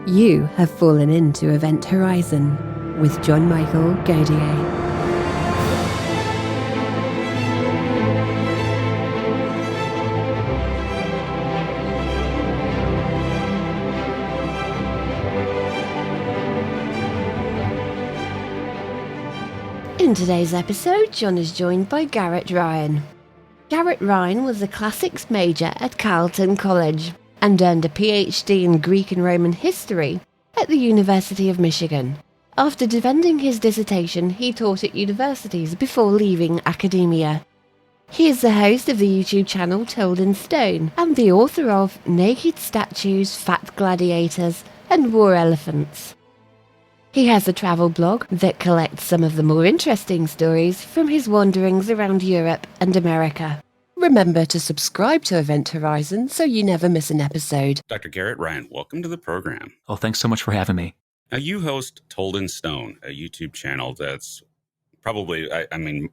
You have fallen into Event Horizon with John Michael Gaudier. In today's episode, John is joined by Garrett Ryan. Garrett Ryan was a classics major at Carleton College and earned a PhD in Greek and Roman history at the University of Michigan. After defending his dissertation, he taught at universities before leaving academia. He is the host of the YouTube channel toldinstone and the author of Naked Statues, Fat Gladiators, and War Elephants. He has a travel blog that collects some of the more interesting stories from his wanderings around Europe and America. Remember to subscribe to Event Horizon so you never miss an episode. Dr. Garrett Ryan, welcome to the program. Oh, thanks so much for having me. Now, you host toldinstone, a YouTube channel that's probably, I mean,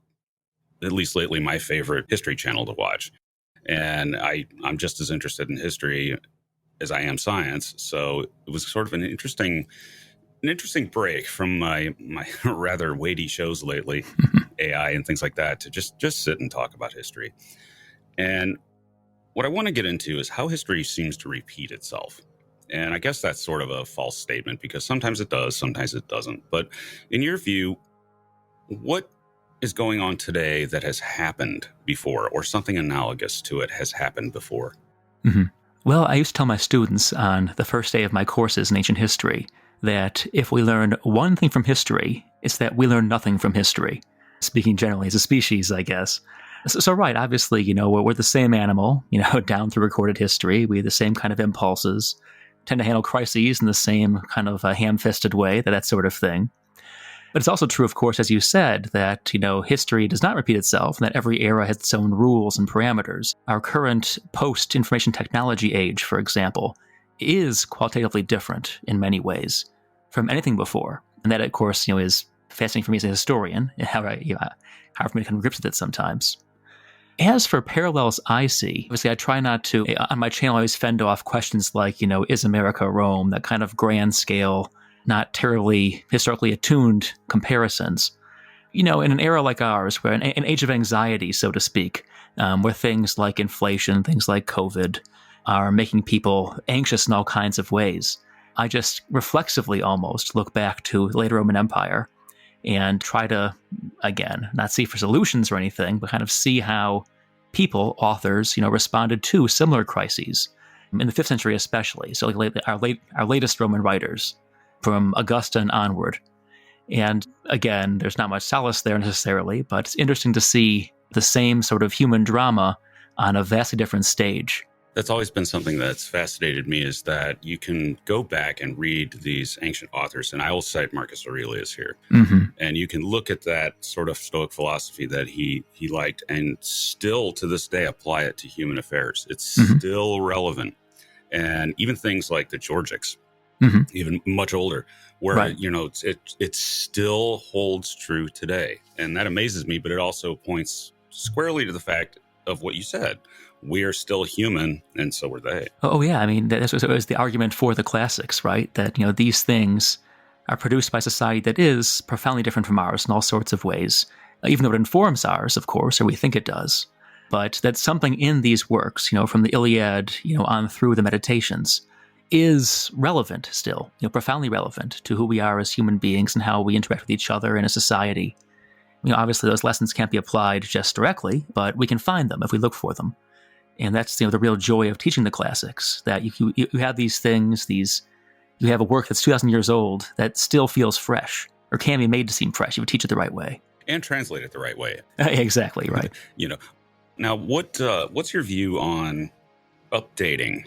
at least lately, my favorite history channel to watch. And I'm just as interested in history as I am science. So it was sort of an interesting break from my rather weighty shows lately, AI and things like that, to just sit and talk about history. And what I want to get into is how history seems to repeat itself. And I guess that's sort of a false statement because sometimes it does, sometimes it doesn't. But in your view, what is going on today that has happened before, or something analogous to it has happened before? Mm-hmm. Well, I used to tell my students on the first day of my courses in ancient history that if we learn one thing from history, it's that we learn nothing from history. Speaking generally as a species, I guess. So right, obviously, we're the same animal, down through recorded history. We have the same kind of impulses, tend to handle crises in the same kind of ham-fisted way, that sort of thing. But it's also true, of course, as you said, that, history does not repeat itself, and that every era has its own rules and parameters. Our current post-information technology age, for example, is qualitatively different in many ways from anything before. And that, of course, is fascinating for me as a historian, how I come to grips with it sometimes. As for parallels I see, obviously I try not to, on my channel, I always fend off questions like, is America Rome? That kind of grand scale, not terribly historically attuned comparisons. In an era like ours, where an age of anxiety, so to speak, where things like inflation, things like COVID are making people anxious in all kinds of ways, I just reflexively almost look back to the late Roman Empire and try to, again, not see for solutions or anything, but kind of see how people, authors, responded to similar crises in the 5th century especially. So like our latest Roman writers from Augustine onward. And again, there's not much solace there necessarily, but it's interesting to see the same sort of human drama on a vastly different stage. That's always been something that's fascinated me, is that you can go back and read these ancient authors, and I will cite Marcus Aurelius here, and you can look at that sort of Stoic philosophy that he liked and still to this day apply it to human affairs. It's still relevant. And even things like the Georgics, even much older, where, right. It still holds true today. And that amazes me, but it also points squarely to the fact of what you said. We are still human, and so are they. Oh, yeah. I mean, that was the argument for the classics, right? That, these things are produced by a society that is profoundly different from ours in all sorts of ways, even though it informs ours, of course, or we think it does. But that something in these works, from the Iliad, on through the Meditations, is relevant still, profoundly relevant to who we are as human beings and how we interact with each other in a society. Obviously, those lessons can't be applied just directly, but we can find them if we look for them. And that's the real joy of teaching the classics, that you have these things, you have a work that's 2,000 years old that still feels fresh, or can be made to seem fresh if you teach it the right way. And translate it the right way. Exactly, right. Now, what's your view on updating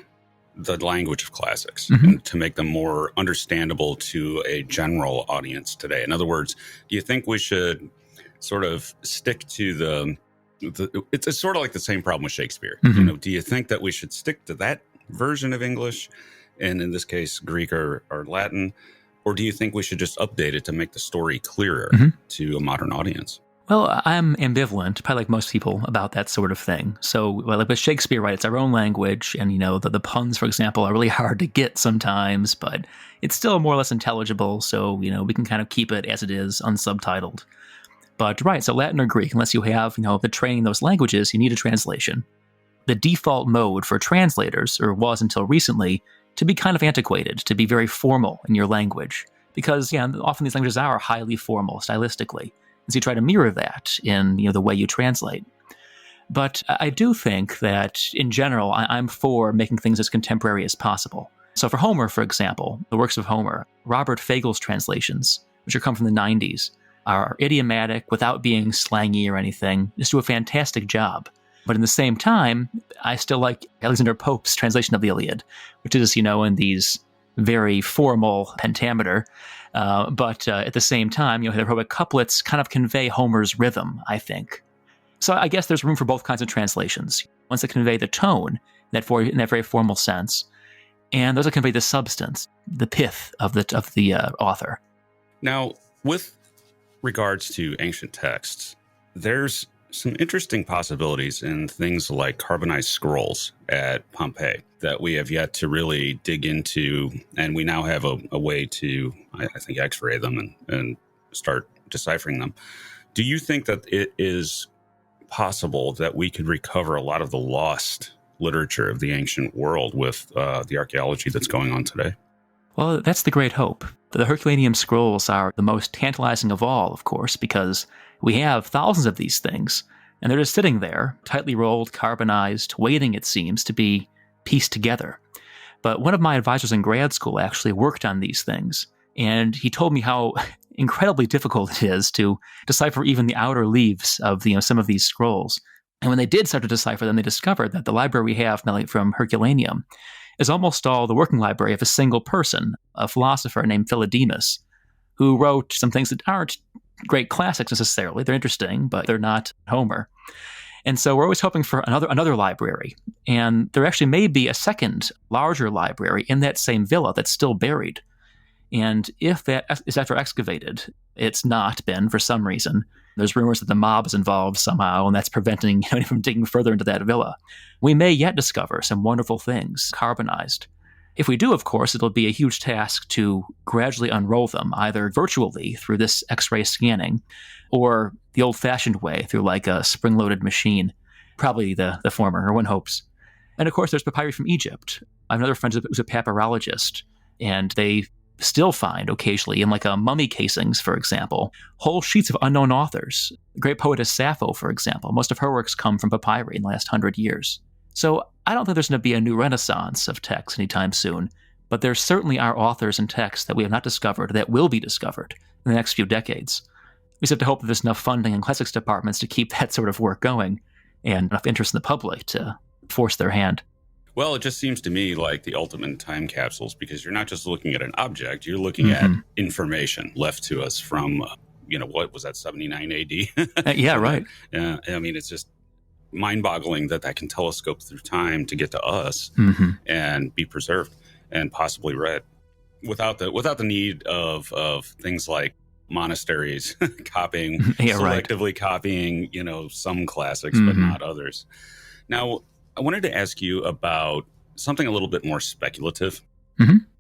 the language of classics and to make them more understandable to a general audience today? In other words, do you think we should sort of stick to it's sort of like the same problem with Shakespeare. Do you think that we should stick to that version of English, and in this case, Greek or Latin, or do you think we should just update it to make the story clearer to a modern audience? Well, I'm ambivalent, probably like most people, about that sort of thing. So, well, like with Shakespeare, right, it's our own language, and, the puns, for example, are really hard to get sometimes, but it's still more or less intelligible, so, we can kind of keep it as it is, unsubtitled. But, right, so Latin or Greek, unless you have, the training in those languages, you need a translation. The default mode for translators, or was until recently, to be kind of antiquated, to be very formal in your language. Because, often these languages are highly formal, stylistically. So you try to mirror that in the way you translate. But I do think that, in general, I'm for making things as contemporary as possible. So for Homer, for example, the works of Homer, Robert Fagel's translations, which are come from the 90s, are idiomatic without being slangy or anything, just do a fantastic job. But in the same time, I still like Alexander Pope's translation of the Iliad, which is, in these very formal pentameter. But at the same time, the heroic couplets kind of convey Homer's rhythm, I think. So I guess there's room for both kinds of translations. Ones that convey the tone in that very formal sense, and those that convey the substance, the pith of the author. Now, with regards to ancient texts, there's some interesting possibilities in things like carbonized scrolls at Pompeii that we have yet to really dig into, and we now have a way to, I think, x-ray them and start deciphering them. Do you think that it is possible that we could recover a lot of the lost literature of the ancient world with the archaeology that's going on today? Well, that's the great hope. The Herculaneum scrolls are the most tantalizing of all, of course, because we have thousands of these things, and they're just sitting there, tightly rolled, carbonized, waiting, it seems, to be pieced together. But one of my advisors in grad school actually worked on these things, and he told me how incredibly difficult it is to decipher even the outer leaves of some of these scrolls. And when they did start to decipher them, they discovered that the library we have from Herculaneum is almost all the working library of a single person, a philosopher named Philodemus, who wrote some things that aren't great classics necessarily. They're interesting, but they're not Homer. And so we're always hoping for another library. And there actually may be a second, larger library in that same villa that's still buried. And if that is ever excavated, it's not been for some reason. There's rumors that the mob is involved somehow, and that's preventing anyone from digging further into that villa. We may yet discover some wonderful things, carbonized. If we do, of course, it'll be a huge task to gradually unroll them, either virtually through this X-ray scanning, or the old-fashioned way through like a spring-loaded machine. Probably the former, or one hopes. And of course, there's papyri from Egypt. I have another friend who's a papyrologist, and they still find occasionally in like mummy casings, for example, whole sheets of unknown authors. The great poetess Sappho, for example, most of her works come from papyri in the last 100 years. So I don't think there's going to be a new renaissance of text anytime soon, but there certainly are authors and texts that we have not discovered that will be discovered in the next few decades. We just have to hope that there's enough funding in classics departments to keep that sort of work going and enough interest in the public to force their hand. Well, it just seems to me like the ultimate time capsules, because you're not just looking at an object, you're looking at information left to us from, what was that, 79 AD? Yeah, right. Yeah, I mean, it's just mind-boggling that can telescope through time to get to us and be preserved and possibly read without the need of things like monasteries copying, selectively copying, some classics, but not others. Now, I wanted to ask you about something a little bit more speculative.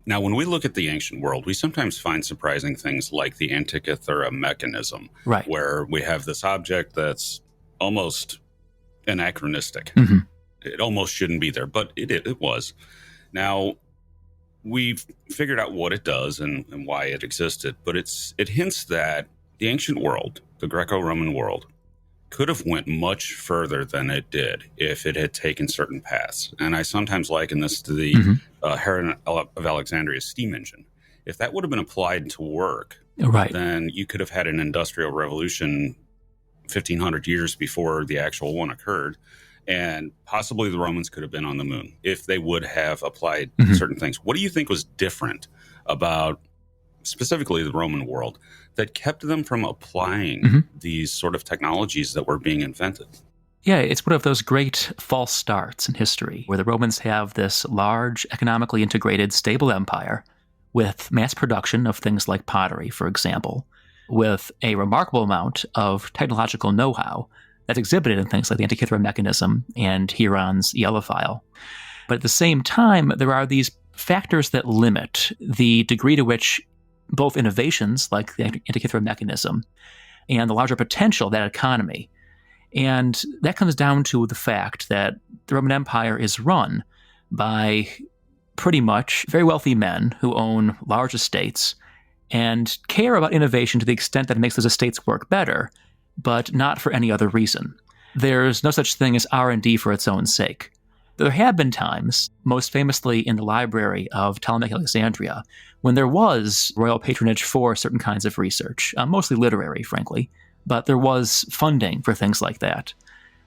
Now, when we look at the ancient world, we sometimes find surprising things like the Anticothera Mechanism, where we have this object that's almost anachronistic. It almost shouldn't be there, but it was. Now, we've figured out what it does and why it existed, but it hints that the ancient world, the Greco-Roman world, could have went much further than it did if it had taken certain paths. And I sometimes liken this to the Heron of Alexandria's steam engine. If that would have been applied to work, then you could have had an industrial revolution 1,500 years before the actual one occurred. And possibly the Romans could have been on the moon if they would have applied certain things. What do you think was different about specifically the Roman world that kept them from applying these sort of technologies that were being invented? Yeah, it's one of those great false starts in history where the Romans have this large, economically integrated, stable empire with mass production of things like pottery, for example, with a remarkable amount of technological know-how that's exhibited in things like the Anticothera Mechanism and Huron's Yellowfile. But at the same time, there are these factors that limit the degree to which both innovations like the Anticothera Mechanism and the larger potential of that economy. And that comes down to the fact that the Roman Empire is run by pretty much very wealthy men who own large estates and care about innovation to the extent that it makes those estates work better, but not for any other reason. There's no such thing as R&D for its own sake. There have been times, most famously in the library of Ptolemaic Alexandria, when there was royal patronage for certain kinds of research, mostly literary, frankly, but there was funding for things like that.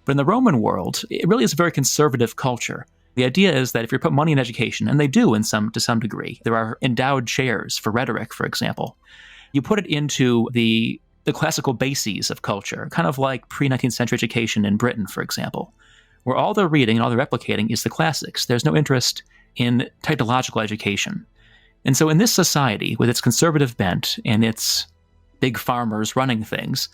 But in the Roman world, it really is a very conservative culture. The idea is that if you put money in education, and they do to some degree, there are endowed chairs for rhetoric, for example. You put it into the classical bases of culture, kind of like pre-19th century education in Britain, for example, where all they're reading and all they're replicating is the classics. There's no interest in technological education. And so in this society, with its conservative bent and its big farmers running things,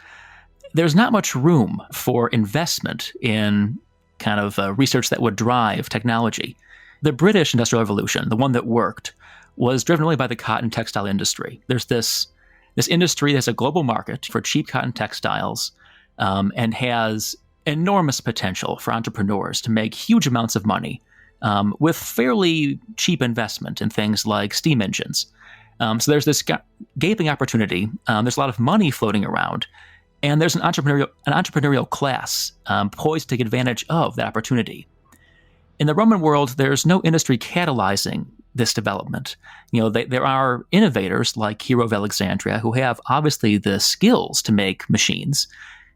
there's not much room for investment in kind of research that would drive technology. The British Industrial Revolution, the one that worked, was driven only by the cotton textile industry. There's this industry that has a global market for cheap cotton textiles and has enormous potential for entrepreneurs to make huge amounts of money with fairly cheap investment in things like steam engines. So there's this gaping opportunity. There's a lot of money floating around, and there's an entrepreneurial class poised to take advantage of that opportunity. In the Roman world, there's no industry catalyzing this development. There are innovators like Hero of Alexandria who have obviously the skills to make machines.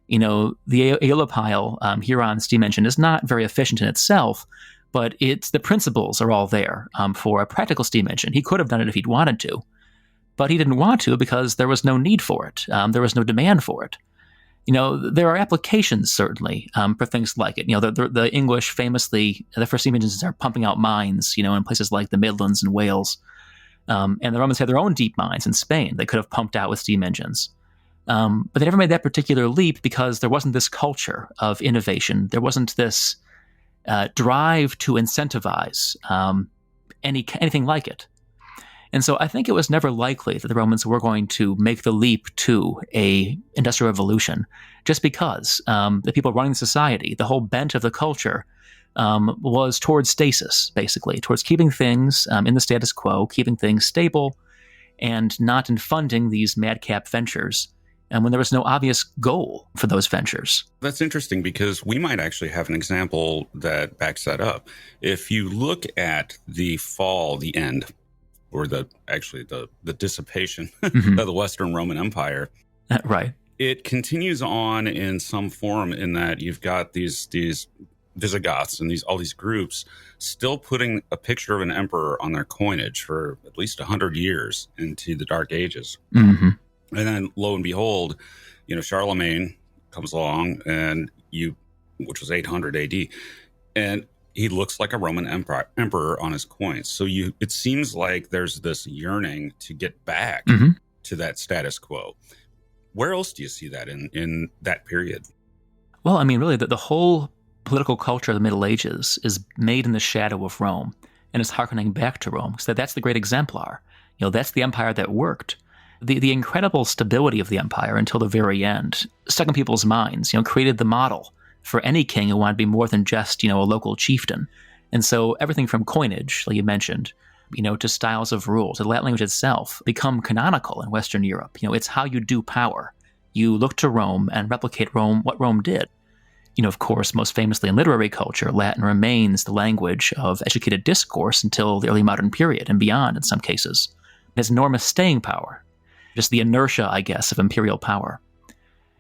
The Aeolipile Huron steam engine is not very efficient in itself, but the principles are all there for a practical steam engine. He could have done it if he'd wanted to, but he didn't want to because there was no need for it. There was no demand for it. There are applications, certainly, for things like it. The English famously, the first steam engines are pumping out mines, in places like the Midlands and Wales. And the Romans had their own deep mines in Spain they could have pumped out with steam engines. But they never made that particular leap because there wasn't this culture of innovation. There wasn't this drive to incentivize anything like it. And so I think it was never likely that the Romans were going to make the leap to a industrial revolution just because the people running society, the whole bent of the culture was towards stasis, basically, towards keeping things in the status quo, keeping things stable, and not in funding these madcap ventures. And when there was no obvious goal for those ventures. That's interesting because we might actually have an example that backs that up. If you look at the fall, the end, or the dissipation Mm-hmm. of the Western Roman Empire, right? It continues on in some form in that you've got these Visigoths and all these groups still putting a picture of an emperor on their coinage for at least 100 years into the Dark Ages. Mm-hmm. And then, lo and behold, Charlemagne comes along, which was 800 AD, and he looks like a Roman emperor on his coins. So it seems like there's this yearning to get back Mm-hmm. to that status quo. Where else do you see that in that period? Well, I mean, really, the whole political culture of the Middle Ages is made in the shadow of Rome, and is hearkening back to Rome. So that's the great exemplar. That's the empire that worked. The incredible stability of the empire until the very end stuck in people's minds, created the model for any king who wanted to be more than just, a local chieftain. And so everything from coinage, like you mentioned, to styles of rule, to the Latin language itself, become canonical in Western Europe. It's how you do power. You look to Rome and replicate what Rome did. Of course, most famously in literary culture, Latin remains the language of educated discourse until the early modern period and beyond in some cases. It has enormous staying power. Just the inertia, I guess, of imperial power.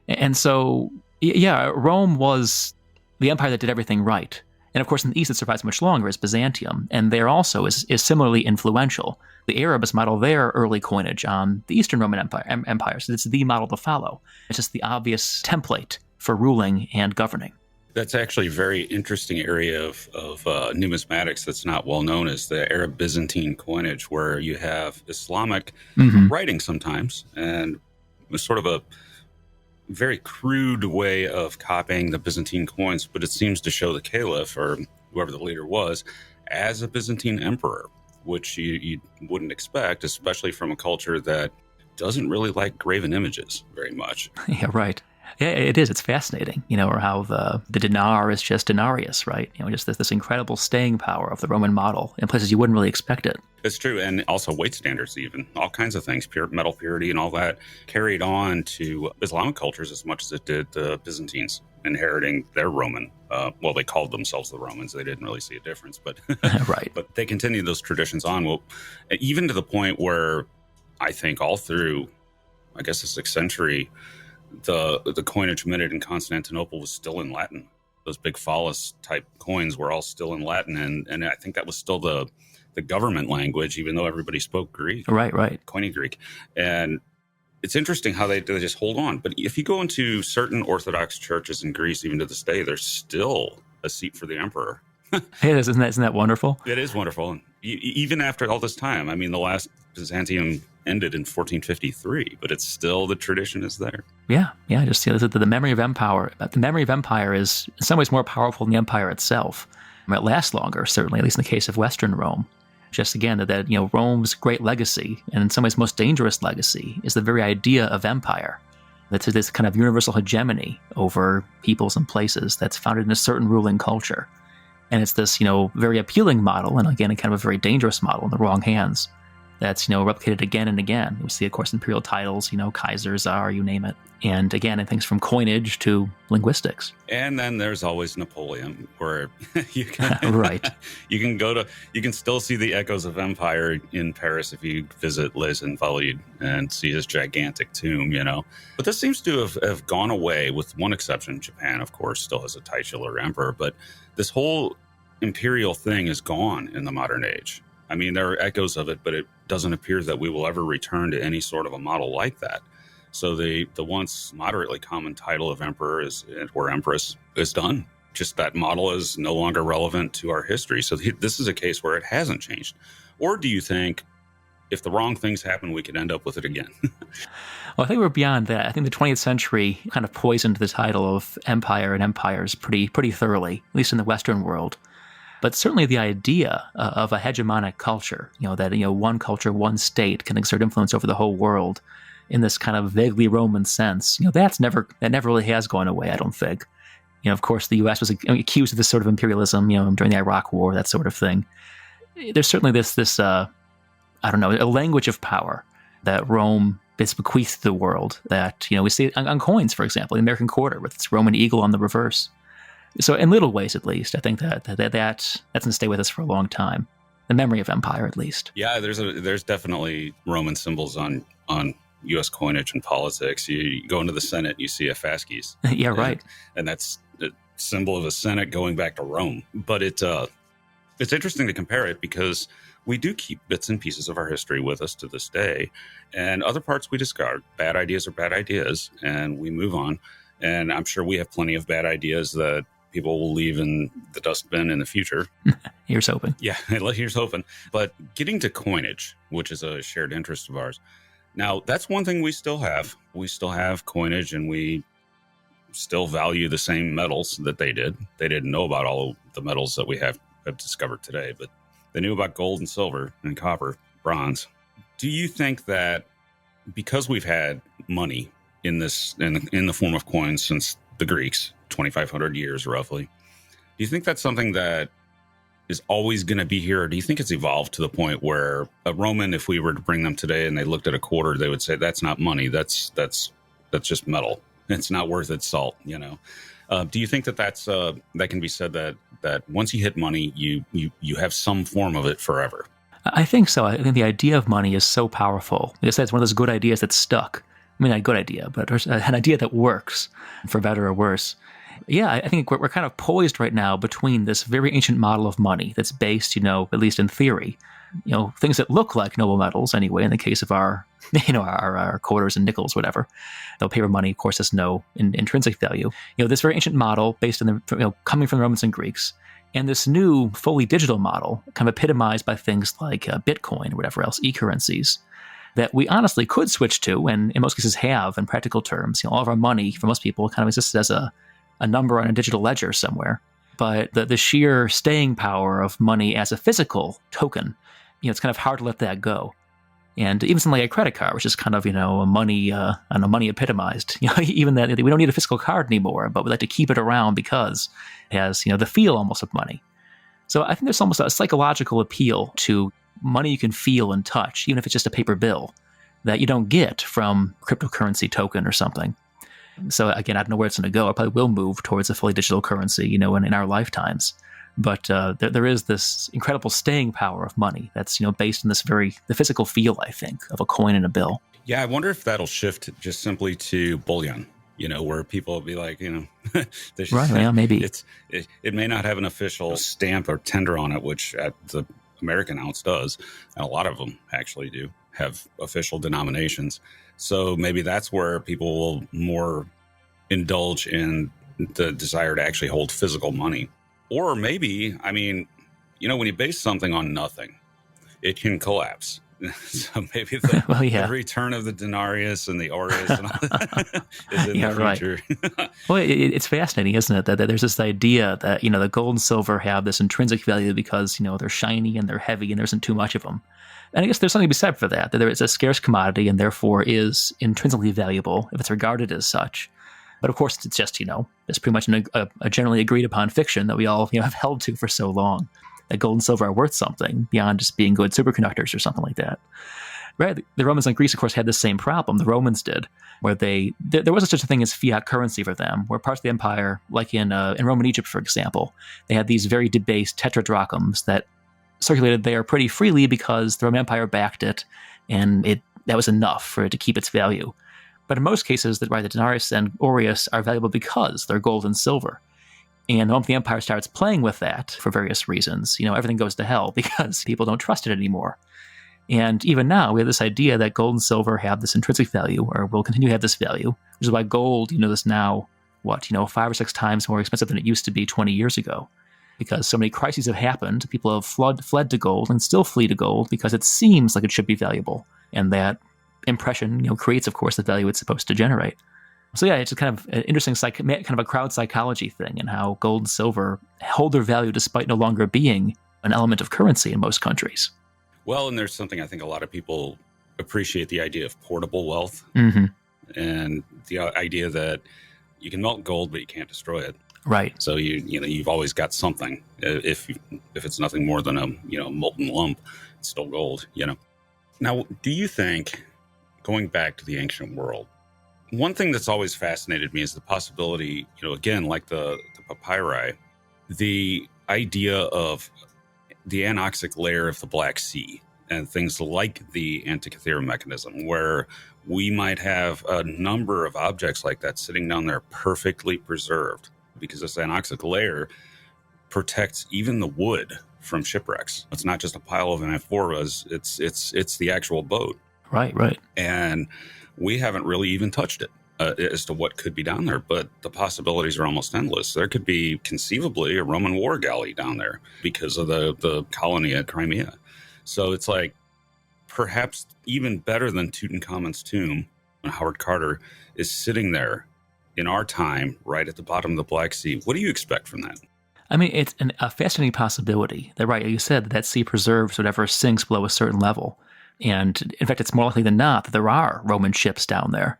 And so, yeah, Rome was the empire that did everything right. And of course, in the East, it survives much longer as Byzantium. And there also is similarly influential. The Arabs model their early coinage on the Eastern Roman Empire. So it's the model to follow. It's just the obvious template for ruling and governing. That's actually a very interesting area of numismatics that's not well known as the Arab Byzantine coinage, where you have Islamic Mm-hmm. writing sometimes, and was sort of a very crude way of copying the Byzantine coins, but it seems to show the caliph, or whoever the leader was, as a Byzantine emperor, which you wouldn't expect, especially from a culture that doesn't really like graven images very much. Yeah, right. Yeah, it is. It's fascinating, or how the dinar is just denarius, right? Just this incredible staying power of the Roman model in places you wouldn't really expect it. It's true. And also weight standards, even all kinds of things, metal purity and all that carried on to Islamic cultures as much as it did the Byzantines, inheriting their Roman. Well, they called themselves the Romans. They didn't really see a difference, but right. But they continued those traditions on. Well, even to the point where I think all through, I guess, the 6th century, the coinage minted in Constantinople was still in Latin. Those big phallus type coins were all still in Latin, and I think that was still the government language, even though everybody spoke Greek. Right. Koine Greek. And it's interesting how they just hold on. But if you go into certain Orthodox churches in Greece, even to this day, there's still a seat for the emperor. Hey, isn't that wonderful? It is wonderful. And even after all this time, I mean, the last Byzantium ended in 1453, but it's still, the tradition is there. Yeah. Just the memory of empire. The memory of empire is in some ways more powerful than the empire itself. It lasts longer, certainly, at least in the case of Western Rome. Just again, that Rome's great legacy, and in some ways most dangerous legacy, is the very idea of empire. That's this kind of universal hegemony over peoples and places that's founded in a certain ruling culture. And it's this, very appealing model, and again, a kind of a very dangerous model in the wrong hands. That's, replicated again and again. We see, of course, imperial titles, Kaiser, Tsar, you name it. And again, in things from coinage to linguistics. And then there's always Napoleon, where you can right. You can still see the echoes of empire in Paris if you visit Les Invalides and see his gigantic tomb, But this seems to have gone away, with one exception. Japan, of course, still has a titular emperor, but this whole imperial thing is gone in the modern age. I mean, there are echoes of it, but it doesn't appear that we will ever return to any sort of a model like that. So the once moderately common title of emperor or empress is done. Just that model is no longer relevant to our history. So this is a case where it hasn't changed. Or do you think if the wrong things happen, we could end up with it again? Well, I think we're beyond that. I think the 20th century kind of poisoned the title of empire and empires pretty thoroughly, at least in the Western world. But certainly the idea of a hegemonic culture, that one culture, one state can exert influence over the whole world in this kind of vaguely Roman sense, that never really has gone away, I don't think. Of course, the U.S. was accused of this sort of imperialism, during the Iraq War, that sort of thing. There's certainly this a language of power that Rome bequeathed to the world that, we see it on coins, for example, the American quarter with its Roman eagle on the reverse. So in little ways, at least, I think that's going to stay with us for a long time. The memory of empire, at least. Yeah, there's definitely Roman symbols on U.S. coinage and politics. You go into the Senate, you see a fasces. Yeah, right. And that's a symbol of a Senate going back to Rome. But it's interesting to compare it, because we do keep bits and pieces of our history with us to this day, and other parts we discard. Bad ideas are bad ideas, and we move on. And I'm sure we have plenty of bad ideas that people will leave in the dustbin in the future. Here's hoping. Yeah, here's hoping. But getting to coinage, which is a shared interest of ours. Now, that's one thing we still have. We still have coinage, and we still value the same metals that they did. They didn't know about all the metals that we have discovered today, but they knew about gold and silver and copper, bronze. Do you think that because we've had money in the form of coins since the Greeks, 2,500 years roughly, do you think that's something that is always going to be here? Or do you think it's evolved to the point where a Roman, if we were to bring them today and they looked at a quarter, they would say, that's not money. That's just metal. It's not worth its salt, Do you think that can be said that once you hit money, you have some form of it forever? I think so. I think the idea of money is so powerful. Like I said, it's one of those good ideas that's stuck. I mean, not a good idea, but an idea that works, for better or worse. Yeah, I think we're kind of poised right now between this very ancient model of money that's based, at least in theory, things that look like noble metals anyway, in the case of our quarters and nickels, whatever. Though paper money, of course, has no intrinsic value. This very ancient model based on coming from the Romans and Greeks, and this new fully digital model kind of epitomized by things like Bitcoin or whatever else, e-currencies. that we honestly could switch to, and in most cases have in practical terms. All of our money, for most people, kind of exists as a number on a digital ledger somewhere. But the sheer staying power of money as a physical token, it's kind of hard to let that go. And even something like a credit card, which is kind of, a money, money epitomized. Even that we don't need a physical card anymore, but we like to keep it around because it has, the feel almost of money. So I think there's almost a psychological appeal to money you can feel and touch, even if it's just a paper bill, that you don't get from cryptocurrency token or something. So again, I don't know where it's going to go. I probably will move towards a fully digital currency, in our lifetimes. But there is this incredible staying power of money that's, based on the physical feel, I think, of a coin and a bill. Yeah, I wonder if that'll shift just simply to bullion, where people will be like, right, yeah, maybe. It may not have an official stamp or tender on it, which the American ounce does, and a lot of them actually do have official denominations. So maybe that's where people will more indulge in the desire to actually hold physical money. Or maybe, when you base something on nothing, it can collapse. So maybe the return of the denarius and the aureus and all that is in the future. Right. Well, it's fascinating, isn't it? That there's this idea that, the gold and silver have this intrinsic value because, they're shiny and they're heavy and there isn't too much of them. And I guess there's something to be said for that there is a scarce commodity and therefore is intrinsically valuable if it's regarded as such. But of course, it's just, it's pretty much a generally agreed upon fiction that we all, have held to for so long, that gold and silver are worth something beyond just being good superconductors or something like that. Right? The Romans and Greece, of course, had the same problem. The Romans did, where there wasn't such a thing as fiat currency for them, where parts of the empire, like in Roman Egypt, for example, they had these very debased tetradrachms that circulated there pretty freely because the Roman Empire backed it, and that was enough for it to keep its value. But in most cases, the denarius and aureus are valuable because they're gold and silver. And the moment the empire starts playing with that for various reasons, everything goes to hell because people don't trust it anymore. And even now, we have this idea that gold and silver have this intrinsic value, or will continue to have this value, which is why gold, is now, 5 or 6 times more expensive than it used to be 20 years ago. Because so many crises have happened, people have fled to gold and still flee to gold because it seems like it should be valuable. And that impression, creates, of course, the value it's supposed to generate. So yeah, it's just kind of an interesting kind of a crowd psychology thing, and how gold and silver hold their value despite no longer being an element of currency in most countries. Well, and there's something I think a lot of people appreciate, the idea of portable wealth, and the idea that you can melt gold, but you can't destroy it. Right. So you've always got something. If it's nothing more than a molten lump, it's still gold. Now, do you think, going back to the ancient world, one thing that's always fascinated me is the possibility, again, like the papyri, the idea of the anoxic layer of the Black Sea and things like the Anticothera Mechanism, where we might have a number of objects like that sitting down there perfectly preserved, because this anoxic layer protects even the wood from shipwrecks. It's not just a pile of amphoras, it's the actual boat. Right. And we haven't really even touched it as to what could be down there, but the possibilities are almost endless. There could be conceivably a Roman war galley down there because of the colony at Crimea. So it's like, perhaps even better than Tutankhamun's tomb, Howard Carter is sitting there in our time, right at the bottom of the Black Sea. What do you expect from that? It's a fascinating possibility. That, right, you said that sea preserves whatever sinks below a certain level. And in fact, it's more likely than not that there are Roman ships down there.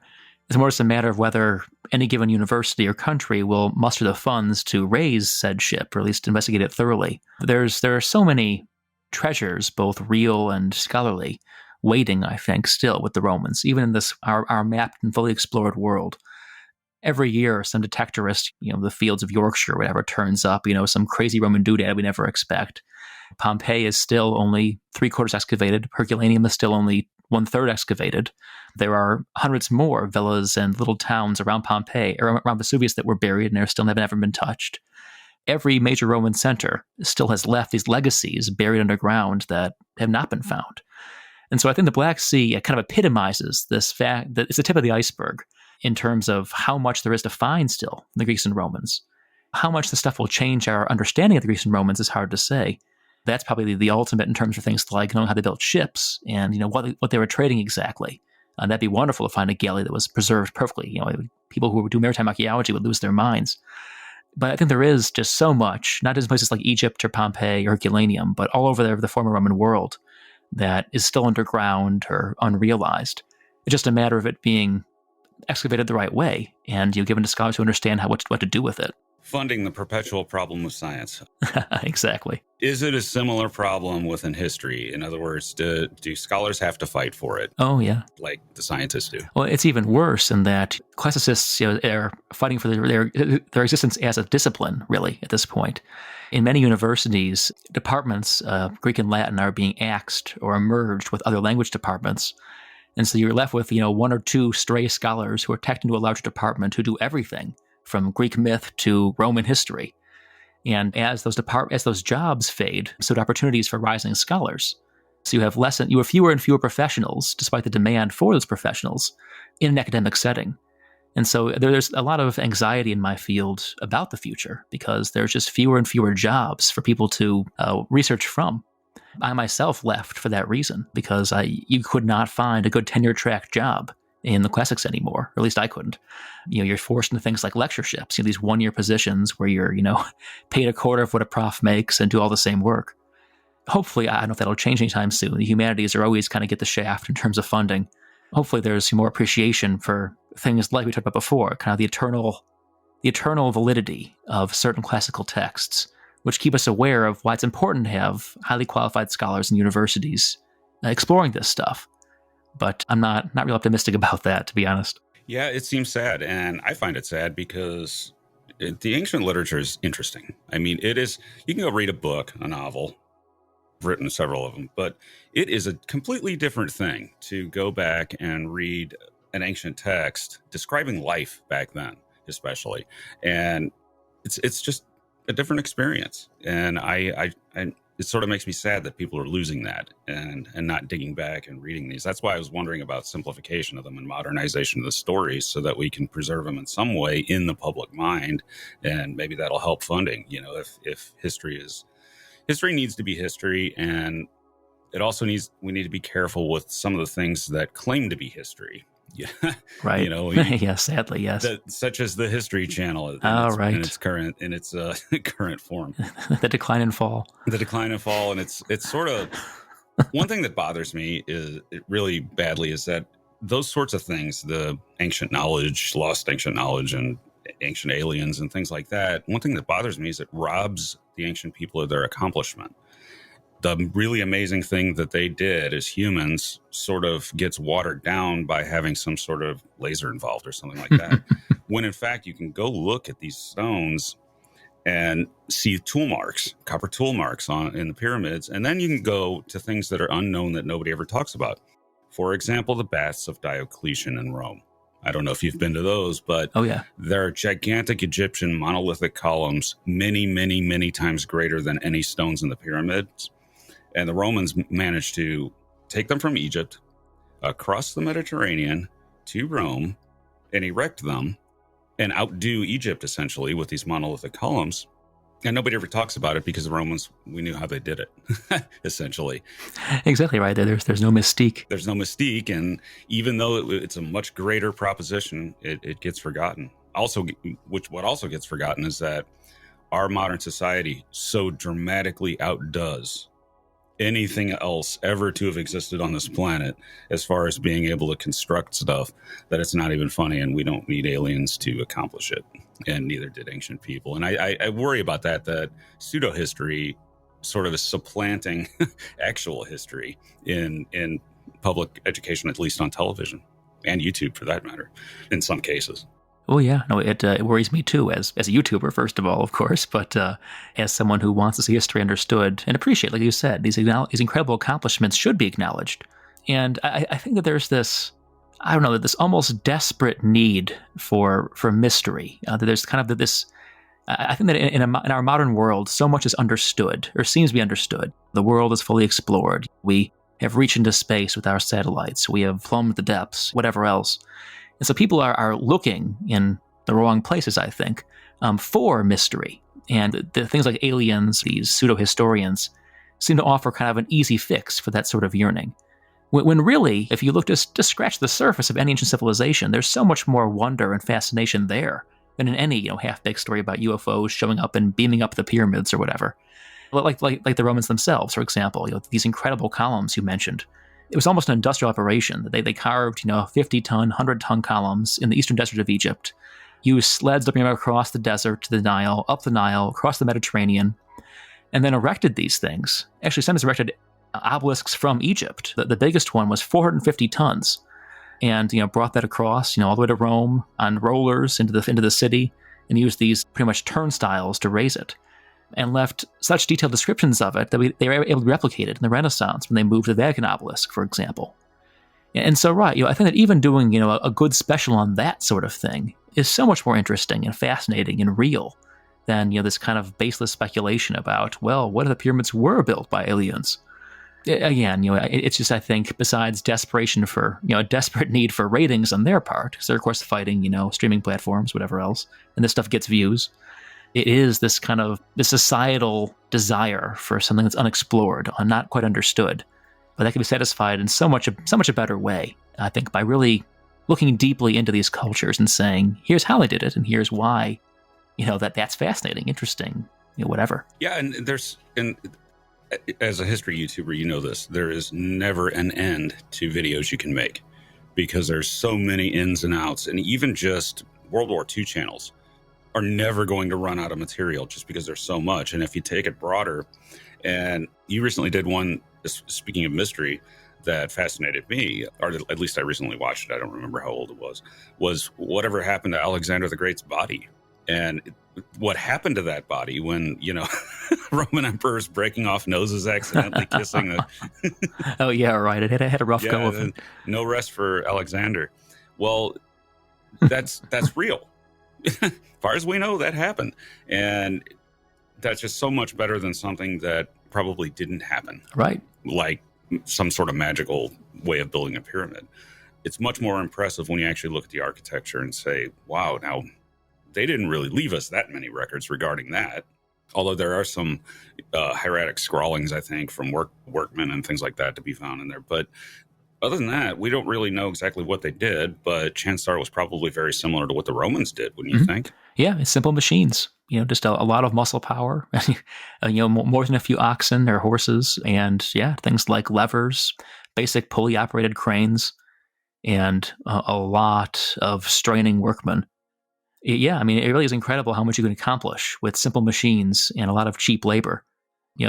It's more just a matter of whether any given university or country will muster the funds to raise said ship, or at least investigate it thoroughly. There are so many treasures, both real and scholarly, waiting, I think, still with the Romans, even in this our mapped and fully explored world. Every year, some detectorist, the fields of Yorkshire or whatever, turns up, some crazy Roman doodad we never expect. Pompeii is still only 3/4 excavated. Herculaneum is still only 1/3 excavated. There are hundreds more villas and little towns around Pompeii, or around Vesuvius, that were buried and are still never been touched. Every major Roman center still has left these legacies buried underground that have not been found. And so I think the Black Sea kind of epitomizes this fact that it's the tip of the iceberg in terms of how much there is to find still in the Greeks and Romans. How much the stuff will change our understanding of the Greeks and Romans is hard to say. That's probably the ultimate in terms of things like knowing how they built ships and what they were trading exactly. That'd be wonderful to find a galley that was preserved perfectly. People who do maritime archaeology would lose their minds. But I think there is just so much, not just in places like Egypt or Pompeii or Herculaneum, but all over the former Roman world that is still underground or unrealized. It's just a matter of it being excavated the right way and given to scholars who understand what to do with it. Funding the perpetual problem of science. Exactly. Is it a similar problem within history? In other words, do scholars have to fight for it? Oh, yeah. Like the scientists do? Well, it's even worse in that classicists are fighting for their existence as a discipline, really, at this point. In many universities, departments, Greek and Latin, are being axed or merged with other language departments. And so you're left with, one or two stray scholars who are tacked into a larger department who do everything from Greek myth to Roman history. And as those jobs fade, so do opportunities for rising scholars. So you have fewer and fewer professionals, despite the demand for those professionals, in an academic setting. And so there's a lot of anxiety in my field about the future because there's just fewer and fewer jobs for people to research from. I myself left for that reason because you could not find a good tenure track job in the classics anymore, or at least I couldn't. You're forced into things like lectureships, these one-year positions where you're, paid a quarter of what a prof makes and do all the same work. Hopefully, I don't know if that'll change anytime soon. The humanities are always kind of get the shaft in terms of funding. Hopefully, there's more appreciation for things like we talked about before, kind of the eternal validity of certain classical texts, which keep us aware of why it's important to have highly qualified scholars in universities exploring this stuff. But I'm not real optimistic about that, to be honest. Yeah, it seems sad. And I find it sad because the ancient literature is interesting. I mean, it is, you can go read a book, a novel. I've written several of them, but it is a completely different thing to go back and read an ancient text describing life back then, especially. And it's just a different experience. And it sort of makes me sad that people are losing that and not digging back and reading these. That's why I was wondering about simplification of them and modernization of the stories so that we can preserve them in some way in the public mind. And maybe that'll help funding, if history needs to be history. And it also we need to be careful with some of the things that claim to be history. Yeah. Right. Yeah, sadly, yes. Such as the History Channel in its current form. The decline and fall. And it's sort of one thing that bothers me is really badly is that those sorts of things, the ancient knowledge, lost ancient knowledge and ancient aliens and things like that. One thing that bothers me is it robs the ancient people of their accomplishment. The really amazing thing that they did as humans sort of gets watered down by having some sort of laser involved or something like that. When in fact, you can go look at these stones and see tool marks, copper tool marks in the pyramids. And then you can go to things that are unknown that nobody ever talks about. For example, the baths of Diocletian in Rome. I don't know if you've been to those, but there are gigantic Egyptian monolithic columns, many, many, many times greater than any stones in the pyramids. And the Romans managed to take them from Egypt, across the Mediterranean to Rome, and erect them and outdo Egypt, essentially, with these monolithic columns. And nobody ever talks about it because the Romans, we knew how they did it, essentially. Exactly right. There's no mystique. There's no mystique. And even though it's a much greater proposition, it gets forgotten. What also gets forgotten is that our modern society so dramatically outdoes anything else ever to have existed on this planet as far as being able to construct stuff that it's not even funny, and we don't need aliens to accomplish it, and neither did ancient people. And I worry about that pseudo history sort of is supplanting actual history in public education, at least on television and YouTube for that matter, in some cases. Oh, yeah. No, it worries me too, as a YouTuber, first of all, of course, but as someone who wants to see history understood and appreciate, like you said, these incredible accomplishments should be acknowledged. And I think that there's this almost desperate need for mystery. That there's kind of this. I think that in our modern world, so much is understood, or seems to be understood. The world is fully explored. We have reached into space with our satellites. We have plumbed the depths, whatever else. And so people are looking in the wrong places, I think, for mystery. And the things like aliens, these pseudo-historians, seem to offer kind of an easy fix for that sort of yearning. When really, if you look just scratch the surface of any ancient civilization, there's so much more wonder and fascination there than in any half-baked story about UFOs showing up and beaming up the pyramids or whatever. Like the Romans themselves, for example, these incredible columns you mentioned. It was almost an industrial operation. They carved 50-ton, 100-ton columns in the eastern desert of Egypt, used sleds to bring them across the desert to the Nile, up the Nile, across the Mediterranean, and then erected these things. Actually, sometimes erected obelisks from Egypt. The biggest one was 450 tons, and brought that across all the way to Rome on rollers into the city, and used these pretty much turnstiles to raise it, and left such detailed descriptions of it that they were able to replicate it in the Renaissance when they moved the Vatican obelisk, for example. And so, right, I think that even doing a good special on that sort of thing is so much more interesting and fascinating and real than this kind of baseless speculation about, well, what if the pyramids were built by aliens? Again, it's just, I think, besides desperation for, a desperate need for ratings on their part, because they're, of course, fighting, streaming platforms, whatever else, and this stuff gets views. It is this kind of this societal desire for something that's unexplored, not quite understood, but that can be satisfied in so much a better way, I think, by really looking deeply into these cultures and saying, here's how they did it, and here's why, that's fascinating, interesting, whatever. Yeah, and as a history YouTuber, you know this, there is never an end to videos you can make because there's so many ins and outs, and even just World War II channels are never going to run out of material just because there's so much. And if you take it broader, and you recently did one, speaking of mystery, that fascinated me, or at least I recently watched it, I don't remember how old it was whatever happened to Alexander the Great's body. And what happened to that body when, Roman emperors breaking off noses, accidentally kissing a... Oh, yeah, right. It had a rough go of it. No rest for Alexander. Well, that's real. As far as we know, that happened. And that's just so much better than something that probably didn't happen. Right. Like some sort of magical way of building a pyramid. It's much more impressive when you actually look at the architecture and say, wow, now they didn't really leave us that many records regarding that. Although there are some hieratic scrawlings, I think, from workmen and things like that to be found in there. But other than that, we don't really know exactly what they did, but chances are it was probably very similar to what the Romans did, wouldn't you think? Yeah, it's simple machines, just a lot of muscle power, more than a few oxen or horses, and yeah, things like levers, basic pulley-operated cranes, and a lot of straining workmen. Yeah, it really is incredible how much you can accomplish with simple machines and a lot of cheap labor.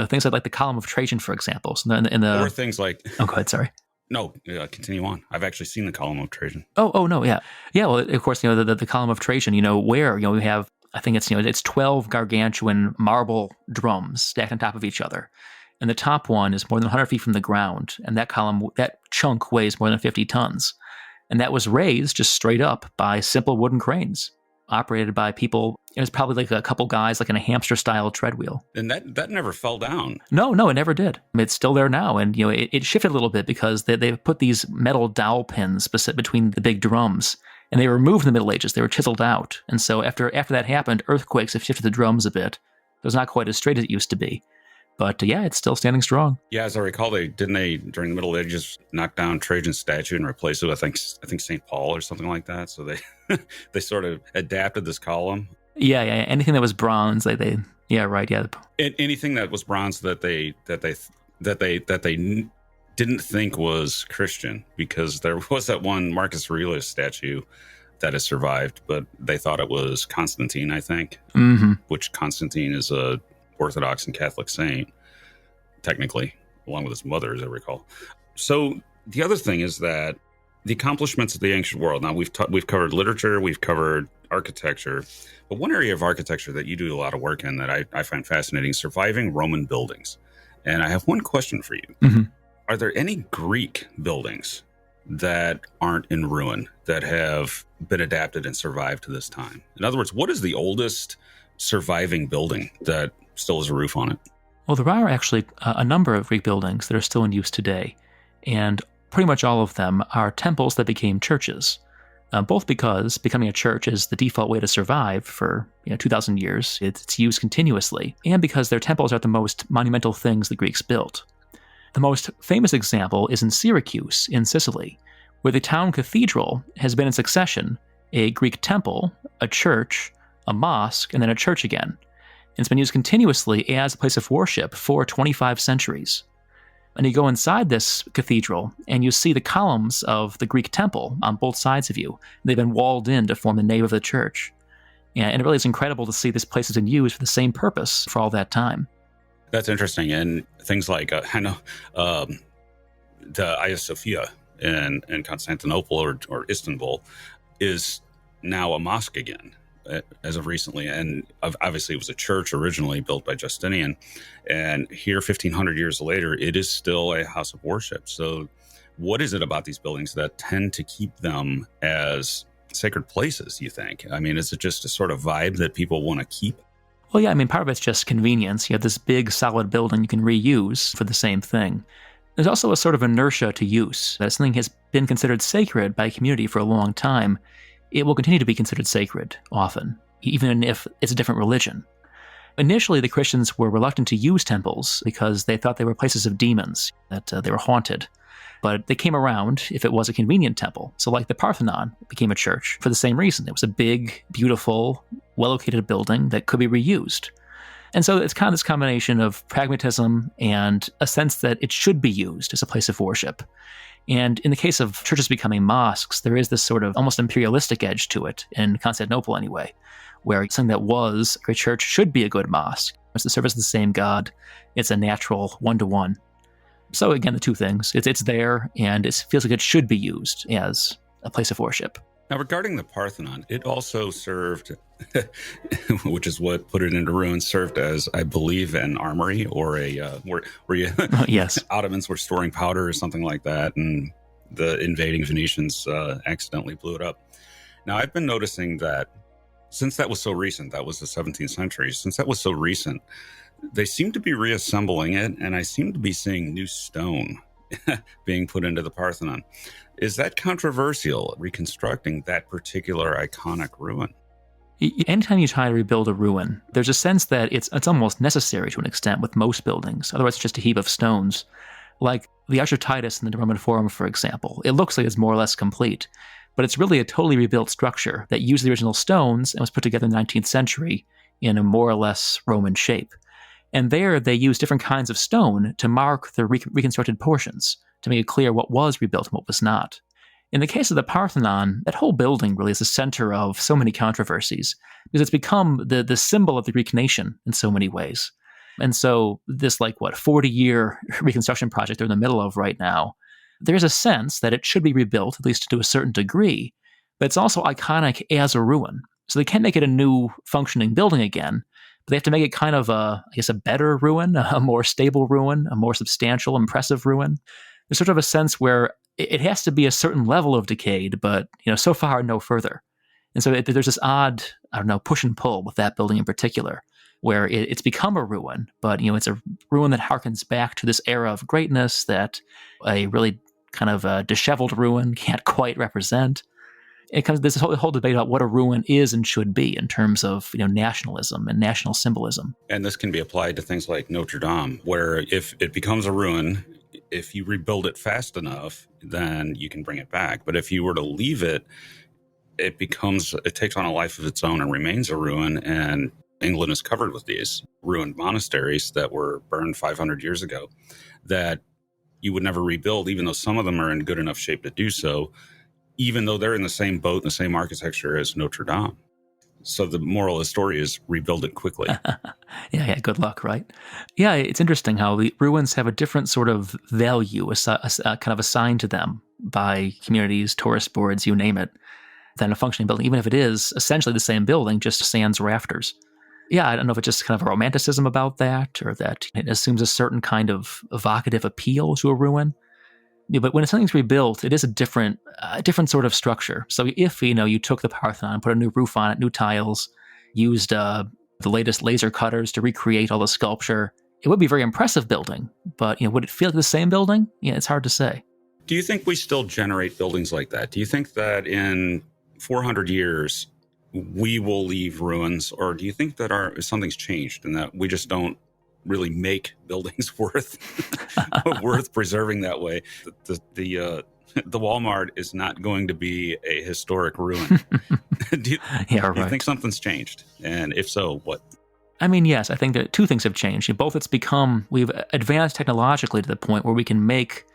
Things like the Column of Trajan, for example. So or things like... Oh, go ahead, sorry. No, continue on. I've actually seen the Column of Trajan. Oh, no, yeah. Yeah, well, of course, the Column of Trajan, where, we have, I think it's 12 gargantuan marble drums stacked on top of each other. And the top one is more than 100 feet from the ground. And that chunk weighs more than 50 tons. And that was raised just straight up by simple wooden cranes, operated by people. It was probably like a couple guys, like in a hamster-style treadwheel. And that never fell down. No, it never did. It's still there now. And, it shifted a little bit because they put these metal dowel pins between the big drums. And they were removed in the Middle Ages. They were chiseled out. And so after that happened, earthquakes have shifted the drums a bit. It was not quite as straight as it used to be. But yeah, it's still standing strong. Yeah, as I recall, they during the Middle Ages knock down Trajan's statue and replace it with I think St. Paul or something like that. So they sort of adapted this column. Yeah. Anything that was bronze, they yeah, right, yeah. Anything that was bronze that they didn't think was Christian, because there was that one Marcus Aurelius statue that has survived, but they thought it was Constantine, I think, which Constantine is a Orthodox and Catholic saint, technically, along with his mother, as I recall. So the other thing is that the accomplishments of the ancient world. Now we've covered literature, we've covered architecture, but one area of architecture that you do a lot of work in that I find fascinating is surviving Roman buildings. And I have one question for you: Are there any Greek buildings that aren't in ruin that have been adapted and survived to this time? In other words, what is the oldest surviving building that still has a roof on it? Well, there are actually a number of Greek buildings that are still in use today, and pretty much all of them are temples that became churches. both because becoming a church is the default way to survive for 2,000 years. It's used continuously, and because their temples are the most monumental things the Greeks built. The most famous example is in Syracuse, in Sicily, where the town cathedral has been in succession a Greek temple, a church, a mosque, and then a church again. And it's been used continuously as a place of worship for 25 centuries. And you go inside this cathedral, and you see the columns of the Greek temple on both sides of you. They've been walled in to form the nave of the church. And it really is incredible to see this place has been used for the same purpose for all that time. That's interesting. And things like, I know the Hagia Sophia in Constantinople or Istanbul is now a mosque again, as of recently. And obviously it was a church originally built by Justinian. And here, 1,500 years later, it is still a house of worship. So what is it about these buildings that tend to keep them as sacred places, you think? I mean, is it just a sort of vibe that people want to keep? Well, yeah, I mean, part of it's just convenience. You have this big, solid building you can reuse for the same thing. There's also a sort of inertia to use. That something has been considered sacred by a community for a long time, it will continue to be considered sacred often, even if it's a different religion. Initially, the Christians were reluctant to use temples because they thought they were places of demons, that they were haunted. But they came around if it was a convenient temple. So like the Parthenon became a church for the same reason. It was a big, beautiful, well-located building that could be reused. And so it's kind of this combination of pragmatism and a sense that it should be used as a place of worship. And in the case of churches becoming mosques, there is this sort of almost imperialistic edge to it, in Constantinople anyway, where something that was a great church should be a good mosque. It's the service of the same God. It's a natural one-to-one. So again, the two things. It's there, and it feels like it should be used as a place of worship. Now, regarding the Parthenon, it also served, which is what put it into ruin, served as, I believe, an armory or a where you yes, Ottomans were storing powder or something like that, and the invading Venetians accidentally blew it up. Now, I've been noticing that since that was so recent, that was the 17th century, since that was so recent, they seem to be reassembling it, and I seem to be seeing new stone being put into the Parthenon. Is that controversial, reconstructing that particular iconic ruin? Anytime you try to rebuild a ruin, there's a sense that it's almost necessary to an extent with most buildings. Otherwise, it's just a heap of stones. Like the Arch of Titus in the Roman Forum, for example. It looks like it's more or less complete, but it's really a totally rebuilt structure that used the original stones and was put together in the 19th century in a more or less Roman shape. And there, they use different kinds of stone to mark the reconstructed portions, to make it clear what was rebuilt and what was not. In the case of the Parthenon, that whole building really is the center of so many controversies, because it's become the symbol of the Greek nation in so many ways. And so this 40-year reconstruction project they're in the middle of right now, there's a sense that it should be rebuilt, at least to a certain degree, but it's also iconic as a ruin. So they can't make it a new functioning building again, but they have to make it kind of a better ruin, a more stable ruin, a more substantial, impressive ruin. There's sort of a sense where it has to be a certain level of decayed, but so far no further. And so there's this odd, push and pull with that building in particular, where it's become a ruin, but it's a ruin that harkens back to this era of greatness that a really kind of disheveled ruin can't quite represent. It comes this whole debate about what a ruin is and should be in terms of nationalism and national symbolism. And this can be applied to things like Notre Dame, where if it becomes a ruin, if you rebuild it fast enough, then you can bring it back. But if you were to leave it, it takes on a life of its own and remains a ruin. And England is covered with these ruined monasteries that were burned 500 years ago that you would never rebuild, even though some of them are in good enough shape to do so, even though they're in the same boat, the same architecture as Notre Dame. So the moral of the story is rebuild it quickly. Yeah, good luck, right? Yeah, it's interesting how the ruins have a different sort of value, kind of assigned to them by communities, tourist boards, you name it, than a functioning building, even if it is essentially the same building, just sans rafters. Yeah, I don't know if it's just kind of a romanticism about that, or that it assumes a certain kind of evocative appeal to a ruin. Yeah, but when something's rebuilt, it is a different sort of structure. So if you took the Parthenon, put a new roof on it, new tiles, used the latest laser cutters to recreate all the sculpture, it would be a very impressive building. But would it feel like the same building? Yeah, it's hard to say. Do you think we still generate buildings like that? Do you think that in 400 years, we will leave ruins? Or do you think that something's changed and that we just don't really make buildings worth preserving that way? The Walmart is not going to be a historic ruin. Do you think something's changed? And if so, what? I mean, yes, I think that two things have changed. Both we've advanced technologically to the point where we can make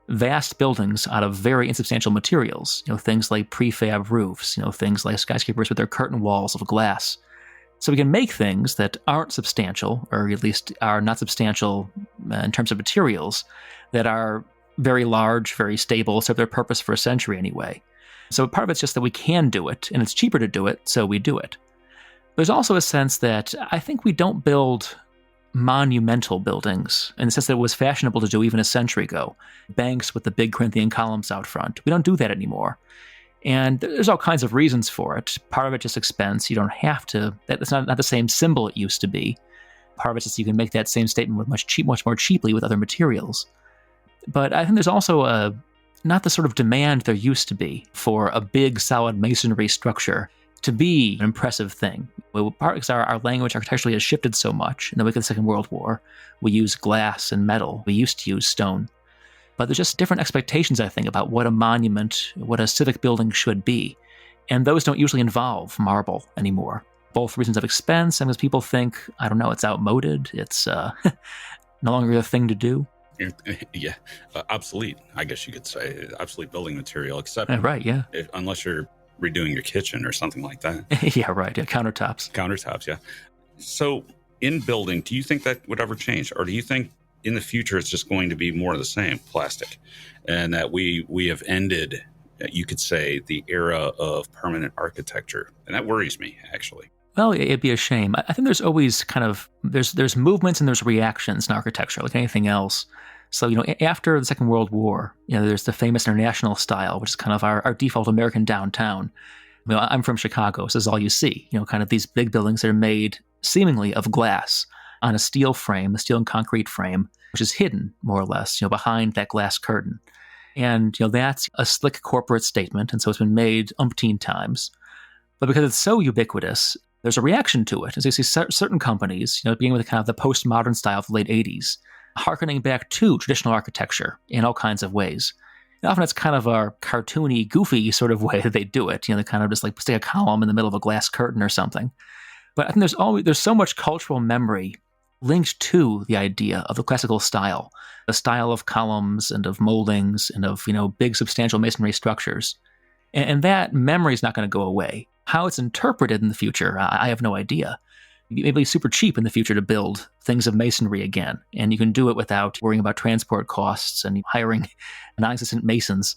vast buildings out of very insubstantial materials, things like prefab roofs, things like skyscrapers with their curtain walls of glass. So we can make things that aren't substantial, or at least are not substantial in terms of materials, that are very large, very stable, serve their purpose for a century anyway. So part of it's just that we can do it, and it's cheaper to do it, so we do it. There's also a sense that I think we don't build monumental buildings in the sense that it was fashionable to do even a century ago. Banks with the big Corinthian columns out front. We don't do that anymore. And there's all kinds of reasons for it. Part of it just expense. You don't have to. That's not the same symbol it used to be. Part of it is just you can make that same statement with much more cheaply with other materials. But I think there's also not the sort of demand there used to be for a big, solid masonry structure to be an impressive thing. Part because our language architecturally has shifted so much. In the wake of the Second World War, we use glass and metal. We used to use stone. But there's just different expectations, I think, about what a monument, what a civic building should be. And those don't usually involve marble anymore. Both reasons of expense and because people think, I don't know, it's outmoded. It's no longer the thing to do. Yeah, obsolete, I guess you could say. Obsolete building material, except right, yeah. Unless you're redoing your kitchen or something like that. Yeah, right. Yeah, countertops, yeah. So in building, do you think that would ever change? Or do you think in the future it's just going to be more of the same, plastic, and that we have ended, you could say, the era of permanent architecture? And that worries me, actually. Well, it'd be a shame. I think there's always kind of, there's movements and there's reactions in architecture, like anything else. So, after the Second World War, there's the famous international style, which is kind of our default American downtown. I'm from Chicago, so this is all you see, kind of these big buildings that are made seemingly of glass on a steel and concrete frame, which is hidden, more or less, behind that glass curtain. And, that's a slick corporate statement, and so it's been made umpteen times. But because it's so ubiquitous, there's a reaction to it. As you see certain companies, being with kind of the postmodern style of the late 80s, harkening back to traditional architecture in all kinds of ways. And often it's kind of a cartoony, goofy sort of way that they do it. They kind of just like stick a column in the middle of a glass curtain or something. But I think there's so much cultural memory linked to the idea of the classical style, the style of columns and of moldings and of big substantial masonry structures. And that memory is not going to go away. How it's interpreted in the future, I have no idea. Maybe it's super cheap in the future to build things of masonry again, and you can do it without worrying about transport costs and hiring non-existent masons.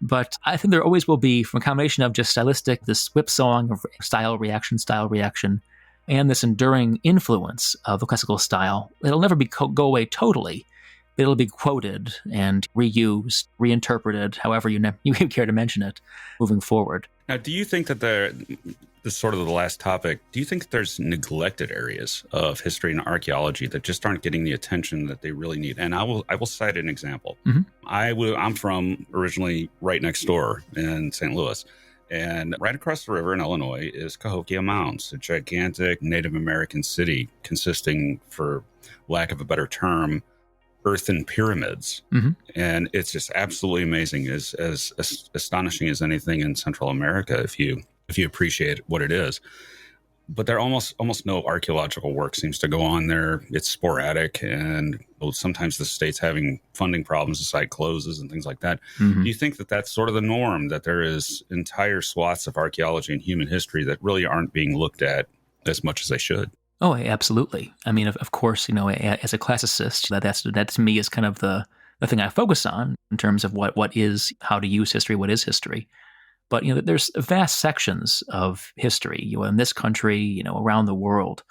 But I think there always will be, from a combination of just stylistic, this whipsawing of style reaction, and this enduring influence of the classical style, it'll never go away totally. It'll be quoted and reused, reinterpreted, however you care to mention it, moving forward. Now, do you think that this is sort of the last topic, do you think there's neglected areas of history and archaeology that just aren't getting the attention that they really need? And I will cite an example. Mm-hmm. I'm from originally right next door in St. Louis. And right across the river in Illinois is Cahokia Mounds, a gigantic Native American city consisting, for lack of a better term, earthen pyramids. Mm-hmm. And it's just absolutely amazing, as astonishing as anything in Central America if you appreciate what it is. But there almost no archaeological work seems to go on there. It's sporadic, and sometimes the state's having funding problems, the site closes and things like that. Mm-hmm. Do you think that that's sort of the norm, that there is entire swaths of archaeology and human history that really aren't being looked at as much as they should? Oh, absolutely. I mean, of course, as a classicist, that to me is kind of the thing I focus on in terms of what is, how to use history, what is history. But, there's vast sections of history, in this country, around the world,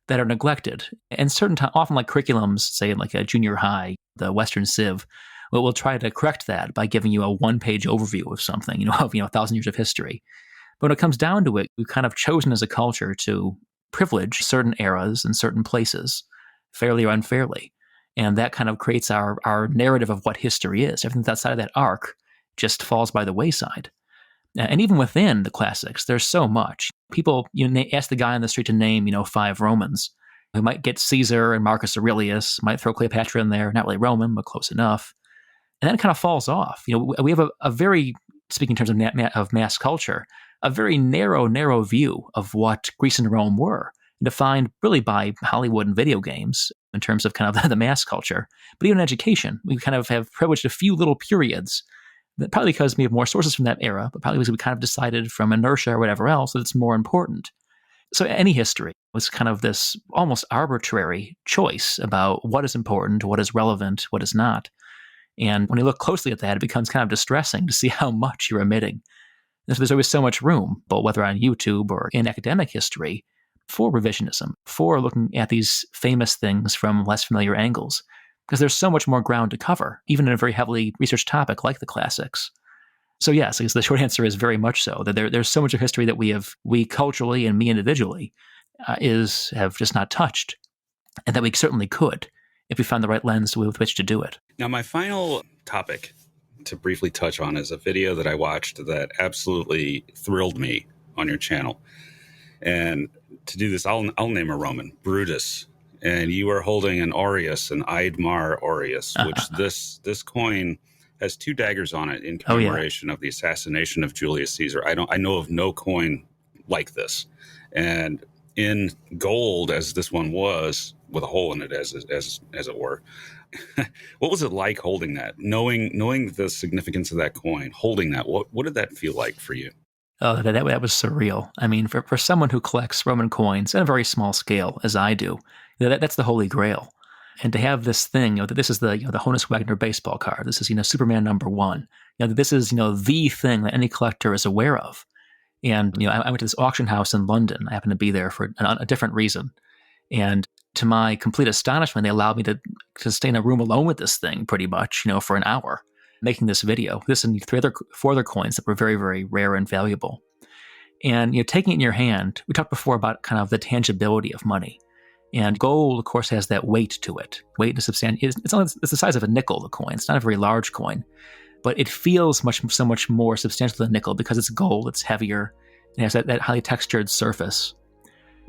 that are neglected. And often like curriculums, say in like a junior high, the Western Civ, we'll try to correct that by giving you a one-page overview of something, of 1,000 years of history. But when it comes down to it, we've kind of chosen as a culture to privilege certain eras and certain places, fairly or unfairly. And that kind of creates our narrative of what history is. Everything outside of that arc just falls by the wayside. And even within the classics, there's so much. People, ask the guy on the street to name, 5 Romans. We might get Caesar and Marcus Aurelius, might throw Cleopatra in there, not really Roman, but close enough. And then it kind of falls off. We have a very, speaking in terms of mass culture, a very narrow view of what Greece and Rome were, defined really by Hollywood and video games in terms of kind of the mass culture. But even in education, we kind of have privileged a few little periods, that probably because we have more sources from that era, but probably because we kind of decided from inertia or whatever else that it's more important. So any history was kind of this almost arbitrary choice about what is important, what is relevant, what is not. And when you look closely at that, it becomes kind of distressing to see how much you're omitting. And so there's always so much room, but whether on YouTube or in academic history, for revisionism, for looking at these famous things from less familiar angles, because there's so much more ground to cover, even in a very heavily researched topic like the classics. So yes, I guess the short answer is very much so, that there's so much of history that we culturally and me individually have just not touched, and that we certainly could if we found the right lens with which to do it. Now, my final topic to briefly touch on is a video that I watched that absolutely thrilled me on your channel. And to do this, I'll name a Roman, Brutus. And you are holding an aureus, an Aidmar aureus, which this coin has 2 daggers on it in commemoration of the assassination of Julius Caesar. I know of no coin like this. And in gold, as this one was, with a hole in it, as it were, what was it like holding that? Knowing the significance of that coin, holding that, what did that feel like for you? Oh, that was surreal. I mean, for someone who collects Roman coins at a very small scale, as I do, that's the Holy Grail. And to have this thing, that this is the Honus Wagner baseball card. This is Superman #1. This is the thing that any collector is aware of. And I went to this auction house in London. I happened to be there for a different reason. And to my complete astonishment, they allowed me to stay in a room alone with this thing pretty much, for an hour, making this video. This and 4 other coins that were very, very rare and valuable. And taking it in your hand, we talked before about kind of the tangibility of money. And gold, of course, has that weight to it. Weight is substantial. It's the size of a nickel, the coin. It's not a very large coin. But it feels so much more substantial than nickel because it's gold, it's heavier, it has that highly textured surface.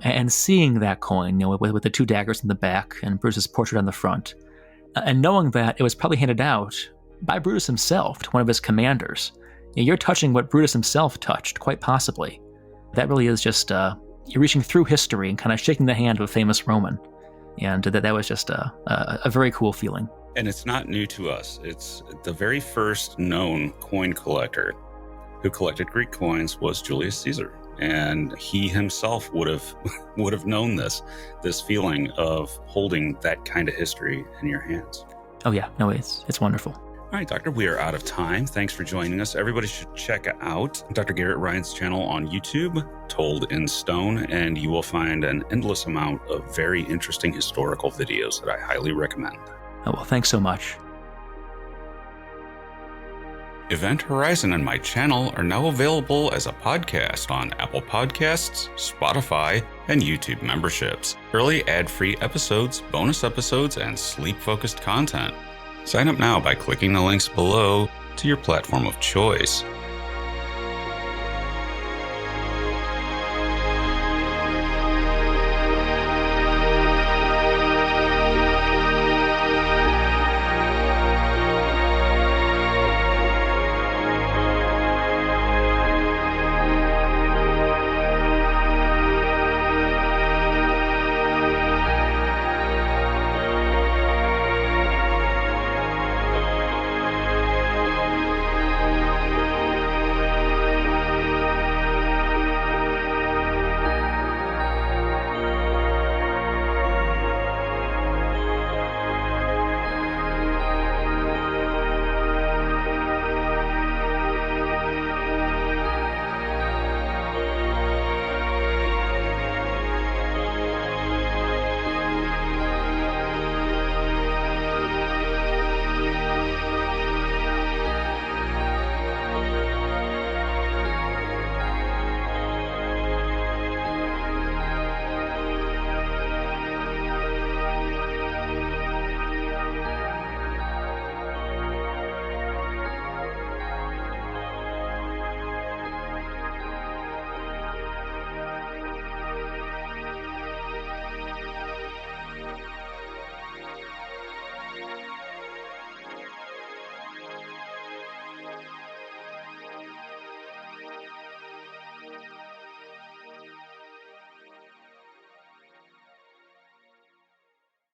And seeing that coin, with the 2 daggers in the back and Brutus's portrait on the front, and knowing that it was probably handed out by Brutus himself to one of his commanders, you're touching what Brutus himself touched, quite possibly. That really is just, you're reaching through history and kind of shaking the hand of a famous Roman. And that was just a very cool feeling. And it's not new to us. It's the very first known coin collector who collected Greek coins was Julius Caesar. And he himself would have known this feeling of holding that kind of history in your hands. Oh yeah, no, it's wonderful. All right, Doctor, we are out of time. Thanks for joining us. Everybody should check out Dr. Garrett Ryan's channel on YouTube, Told in Stone, and you will find an endless amount of very interesting historical videos that I highly recommend. Oh, well, thanks so much. Event Horizon and my channel are now available as a podcast on Apple Podcasts, Spotify, and YouTube memberships. Early ad-free episodes, bonus episodes, and sleep-focused content. Sign up now by clicking the links below to your platform of choice.